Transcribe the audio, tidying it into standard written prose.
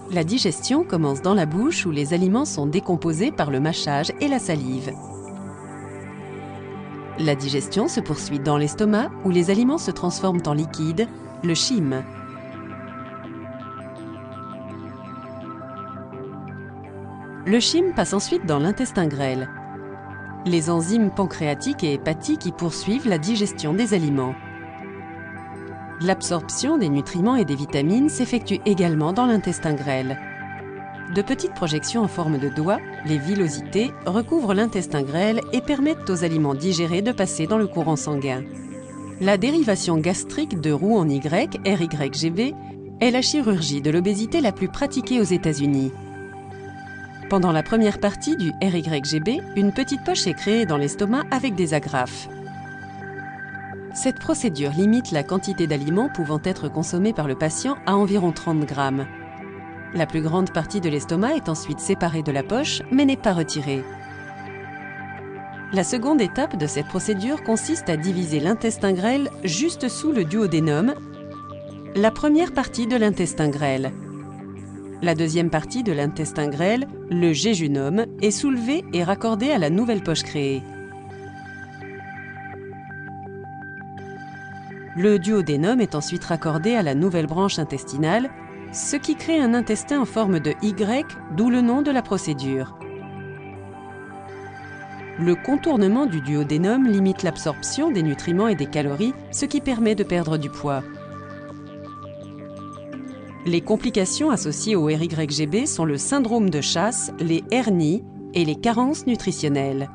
La digestion commence dans la bouche où les aliments sont décomposés par le mâchage et la salive. La digestion se poursuit dans l'estomac où les aliments se transforment en liquide, le chyme. Le chyme passe ensuite dans l'intestin grêle. Les enzymes pancréatiques et hépatiques y poursuivent la digestion des aliments. L'absorption des nutriments et des vitamines s'effectue également dans l'intestin grêle. De petites projections en forme de doigts, les villosités, recouvrent l'intestin grêle et permettent aux aliments digérés de passer dans le courant sanguin. La dérivation gastrique de roux en Y, RYGB, est la chirurgie de l'obésité la plus pratiquée aux États-Unis. Pendant la première partie du RYGB, une petite poche est créée dans l'estomac avec des agrafes. Cette procédure limite la quantité d'aliments pouvant être consommés par le patient à environ 30 grammes. La plus grande partie de l'estomac est ensuite séparée de la poche, mais n'est pas retirée. La seconde étape de cette procédure consiste à diviser l'intestin grêle juste sous le duodénum, la première partie de l'intestin grêle. La deuxième partie de l'intestin grêle, le jéjunum, est soulevée et raccordée à la nouvelle poche créée. Le duodénum est ensuite raccordé à la nouvelle branche intestinale, ce qui crée un intestin en forme de Y, d'où le nom de la procédure. Le contournement du duodénum limite l'absorption des nutriments et des calories, ce qui permet de perdre du poids. Les complications associées au RYGB sont le syndrome de chasse, les hernies et les carences nutritionnelles.